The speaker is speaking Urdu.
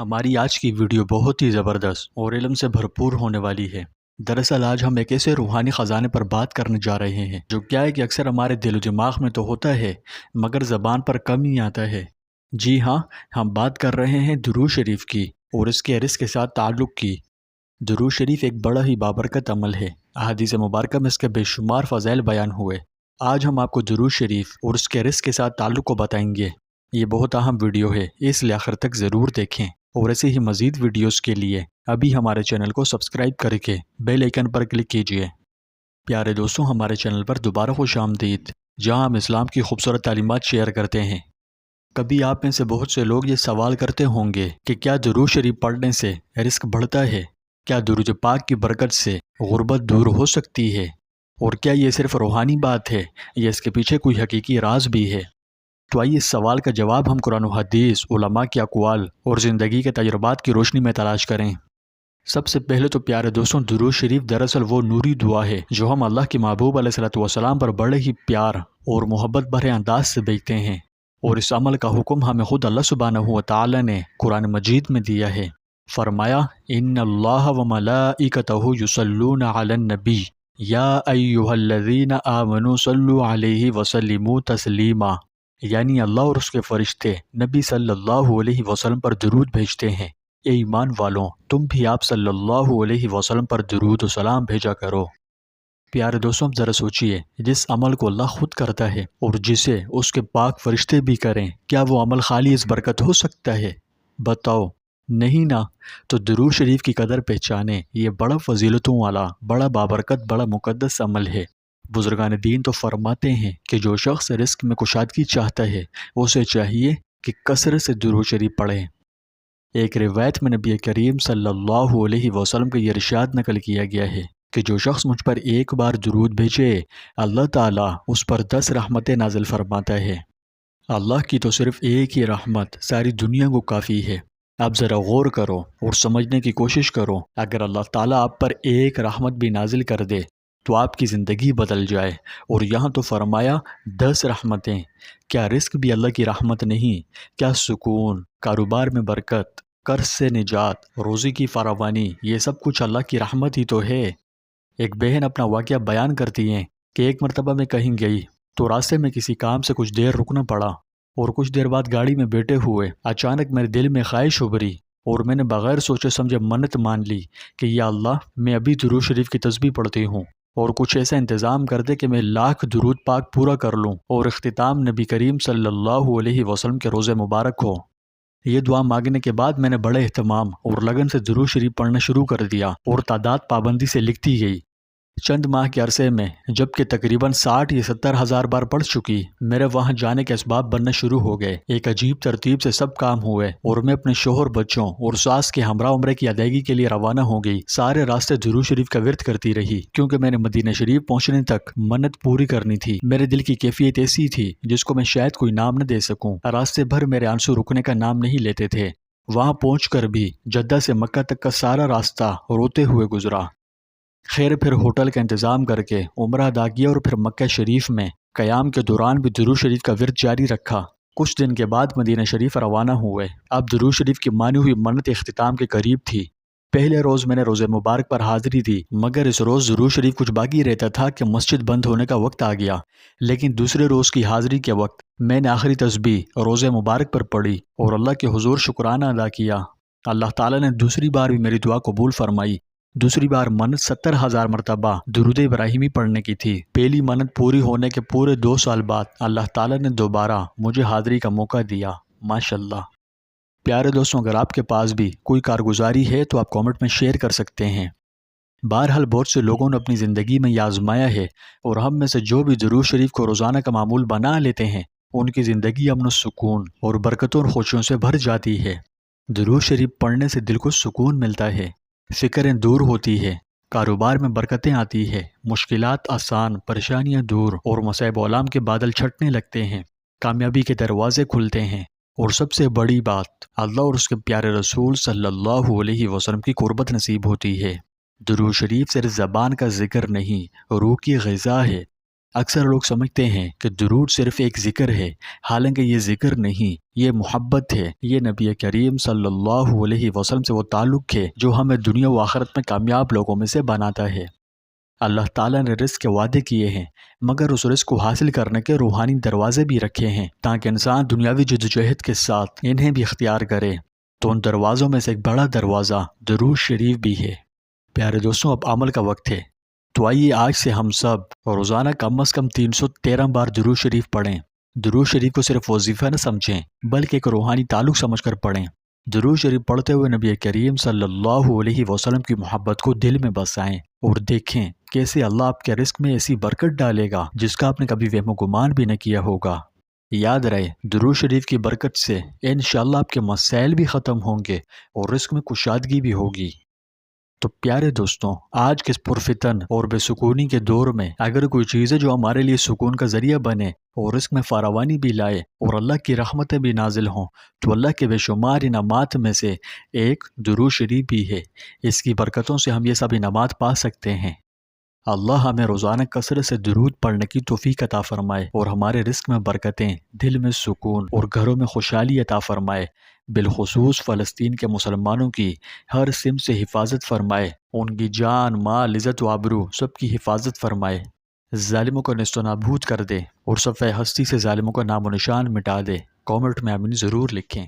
ہماری آج کی ویڈیو بہت ہی زبردست اور علم سے بھرپور ہونے والی ہے۔ دراصل آج ہم ایک ایسے روحانی خزانے پر بات کرنے جا رہے ہیں جو کیا ہے کہ اکثر ہمارے دل و دماغ میں تو ہوتا ہے مگر زبان پر کم ہی آتا ہے۔ جی ہاں، ہم بات کر رہے ہیں درود شریف کی اور اس کے رزق کے ساتھ تعلق کی۔ درود شریف ایک بڑا ہی بابرکت عمل ہے۔ احادیث مبارکہ میں اس کے بے شمار فضائل بیان ہوئے۔ آج ہم آپ کو درود شریف اور اس کے رزق کے ساتھ تعلق کو بتائیں گے۔ یہ بہت اہم ویڈیو ہے، اس لیے آخر تک ضرور دیکھیں، اور ایسے ہی مزید ویڈیوز کے لیے ابھی ہمارے چینل کو سبسکرائب کر کے بیل آئیکن پر کلک کیجئے۔ پیارے دوستوں، ہمارے چینل پر دوبارہ خوش آمدید، جہاں ہم اسلام کی خوبصورت تعلیمات شیئر کرتے ہیں۔ کبھی آپ میں سے بہت سے لوگ یہ سوال کرتے ہوں گے کہ کیا درود شریف پڑھنے سے رزق بڑھتا ہے؟ کیا درود پاک کی برکت سے غربت دور ہو سکتی ہے؟ اور کیا یہ صرف روحانی بات ہے یا اس کے پیچھے کوئی حقیقی راز بھی ہے؟ تو آئیے اس سوال کا جواب ہم قرآن و حدیث، علماء کے اقوال اور زندگی کے تجربات کی روشنی میں تلاش کریں۔ سب سے پہلے تو پیارے دوستوں، درود شریف دراصل وہ نوری دعا ہے جو ہم اللہ کے محبوب علیہ الصلوۃ والسلام پر بڑے ہی پیار اور محبت بھرے انداز سے بھیجتے ہیں، اور اس عمل کا حکم ہمیں خود اللہ سبحانہ و تعالی نے قرآن مجید میں دیا ہے۔ فرمایا، ان اللہ و ملائکتہ یصلون علی النبی یا ایھا الذین آمنوا صلوا علیہ وسلموا تسلیما، یعنی اللہ اور اس کے فرشتے نبی صلی اللہ علیہ وسلم پر درود بھیجتے ہیں۔ اے ایمان والوں، تم بھی آپ صلی اللہ علیہ وسلم پر درود و سلام بھیجا کرو۔ پیارے دوستوں، اب ذرا سوچئے، جس عمل کو اللہ خود کرتا ہے اور جسے اس کے پاک فرشتے بھی کریں، کیا وہ عمل خالی اس برکت ہو سکتا ہے؟ بتاؤ، نہیں نا۔ تو درود شریف کی قدر پہچانے، یہ بڑا فضیلتوں والا، بڑا بابرکت، بڑا مقدس عمل ہے۔ بزرگان دین تو فرماتے ہیں کہ جو شخص رزق میں کشادگی چاہتا ہے اسے چاہیے کہ کثرت سے درود شریف پڑھے۔ ایک روایت میں نبی کریم صلی اللہ علیہ وسلم کا یہ ارشاد نقل کیا گیا ہے کہ جو شخص مجھ پر ایک بار درود بھیجے، اللہ تعالیٰ اس پر 10 رحمتیں نازل فرماتا ہے۔ اللہ کی تو صرف ایک ہی رحمت ساری دنیا کو کافی ہے۔ آپ ذرا غور کرو اور سمجھنے کی کوشش کرو، اگر اللہ تعالیٰ آپ پر ایک رحمت بھی نازل کر دے تو آپ کی زندگی بدل جائے، اور یہاں تو فرمایا 10 رحمتیں۔ کیا رزق بھی اللہ کی رحمت نہیں؟ کیا سکون، کاروبار میں برکت، قرض سے نجات، روزی کی فراوانی، یہ سب کچھ اللہ کی رحمت ہی تو ہے۔ ایک بہن اپنا واقعہ بیان کرتی ہیں کہ ایک مرتبہ میں کہیں گئی تو راستے میں کسی کام سے کچھ دیر رکنا پڑا، اور کچھ دیر بعد گاڑی میں بیٹھے ہوئے اچانک میرے دل میں خواہش ابھری، اور میں نے بغیر سوچے سمجھے منت مان لی کہ یا اللہ، میں ابھی درود شریف کی تسبیح پڑھتی ہوں، اور کچھ ایسا انتظام کر دے کہ میں 1,00,000 درود پاک پورا کر لوں اور اختتام نبی کریم صلی اللہ علیہ وسلم کے روزے مبارک ہو۔ یہ دعا مانگنے کے بعد میں نے بڑے اہتمام اور لگن سے درود شریف پڑھنا شروع کر دیا، اور تعداد پابندی سے لکھتی گئی۔ چند ماہ کے عرصے میں جبکہ تقریباً 60 یا 70 ہزار بار پڑھ چکی، میرے وہاں جانے کے اسباب بننا شروع ہو گئے۔ ایک عجیب ترتیب سے سب کام ہوئے، اور میں اپنے شوہر، بچوں اور ساس کے ہمراہ عمرے کی ادائیگی کے لیے روانہ ہو گئی۔ سارے راستے درود شریف کا ورد کرتی رہی، کیونکہ میں نے مدینہ شریف پہنچنے تک منت پوری کرنی تھی۔ میرے دل کی کیفیت ایسی تھی جس کو میں شاید کوئی نام نہ دے سکوں۔ راستے بھر میرے آنسو رکنے کا نام نہیں لیتے تھے۔ وہاں پہنچ کر بھی جدہ سے مکہ تک کا سارا راستہ روتے ہوئے گزرا۔ خیر، پھر ہوٹل کا انتظام کر کے عمرہ ادا کیا، اور پھر مکہ شریف میں قیام کے دوران بھی درود شریف کا ورد جاری رکھا۔ کچھ دن کے بعد مدینہ شریف روانہ ہوئے۔ اب درود شریف کی مانی ہوئی منت اختتام کے قریب تھی۔ پہلے روز میں نے روزے مبارک پر حاضری دی، مگر اس روز درود شریف کچھ باقی رہتا تھا کہ مسجد بند ہونے کا وقت آ گیا۔ لیکن دوسرے روز کی حاضری کے وقت میں نے آخری تسبیح روزے مبارک پر پڑھی اور اللہ کے حضور شکرانہ ادا کیا۔ اللہ تعالیٰ نے دوسری بار بھی میری دعا قبول فرمائی۔ دوسری بار منت 70,000 مرتبہ درود ابراہیمی پڑھنے کی تھی۔ پہلی منت پوری ہونے کے پورے 2 سال بعد اللہ تعالیٰ نے دوبارہ مجھے حاضری کا موقع دیا۔ ماشاءاللہ۔ پیارے دوستوں، اگر آپ کے پاس بھی کوئی کارگزاری ہے تو آپ کامنٹ میں شیئر کر سکتے ہیں۔ بہرحال بہت سے لوگوں نے اپنی زندگی میں یہ آزمایا ہے، اور ہم میں سے جو بھی درود شریف کو روزانہ کا معمول بنا لیتے ہیں ان کی زندگی امن و سکون اور برکتوں اور خوشیوں سے بھر جاتی ہے۔ درود شریف پڑھنے سے دل کو سکون ملتا ہے، فکریں دور ہوتی ہے، کاروبار میں برکتیں آتی ہے، مشکلات آسان، پریشانیاں دور، اور مصائب عالم کے بادل چھٹنے لگتے ہیں، کامیابی کے دروازے کھلتے ہیں، اور سب سے بڑی بات، اللہ اور اس کے پیارے رسول صلی اللہ علیہ وسلم کی قربت نصیب ہوتی ہے۔ درود شریف صرف زبان کا ذکر نہیں، روح کی غذا ہے۔ اکثر لوگ سمجھتے ہیں کہ درود صرف ایک ذکر ہے، حالانکہ یہ ذکر نہیں، یہ محبت ہے۔ یہ نبی کریم صلی اللہ علیہ وسلم سے وہ تعلق ہے جو ہمیں دنیا و آخرت میں کامیاب لوگوں میں سے بناتا ہے۔ اللہ تعالیٰ نے رزق کے وعدے کیے ہیں، مگر اس رزق کو حاصل کرنے کے روحانی دروازے بھی رکھے ہیں تاکہ انسان دنیاوی جدوجہد کے ساتھ انہیں بھی اختیار کرے۔ تو ان دروازوں میں سے ایک بڑا دروازہ درود شریف بھی ہے۔ پیارے دوستوں، اب عمل کا وقت ہے، تو آئیے آج سے ہم سب روزانہ کم از کم 313 بار درود شریف پڑھیں۔ درود شریف کو صرف وظیفہ نہ سمجھیں بلکہ ایک روحانی تعلق سمجھ کر پڑھیں۔ درود شریف پڑھتے ہوئے نبی کریم صلی اللہ علیہ وسلم کی محبت کو دل میں بسائیں اور دیکھیں کیسے اللہ آپ کے رزق میں ایسی برکت ڈالے گا جس کا آپ نے کبھی وہم و گمان بھی نہ کیا ہوگا۔ یاد رہے، درود شریف کی برکت سے انشاءاللہ آپ کے مسائل بھی ختم ہوں گے اور رزق میں کشادگی بھی ہوگی۔ تو پیارے دوستوں، آج کے اس پرفتن اور بے سکونی کے دور میں اگر کوئی چیز ہے جو ہمارے لیے سکون کا ذریعہ بنے اور رزق میں فراوانی بھی لائے اور اللہ کی رحمتیں بھی نازل ہوں، تو اللہ کے بے شمار انعامات میں سے ایک درود شریف بھی ہے۔ اس کی برکتوں سے ہم یہ سب انعامات پا سکتے ہیں۔ اللہ ہمیں روزانہ کثرت سے درود پڑھنے کی توفیق عطا فرمائے اور ہمارے رزق میں برکتیں، دل میں سکون اور گھروں میں خوشحالی عطا فرمائے۔ بالخصوص فلسطین کے مسلمانوں کی ہر سمت سے حفاظت فرمائے، ان کی جان، مال، عزت و آبرو سب کی حفاظت فرمائے۔ ظالموں کو نیست و نابود کر دے اور صفحہ ہستی سے ظالموں کا نام و نشان مٹا دے۔ کامنٹ میں آمین ضرور لکھیں۔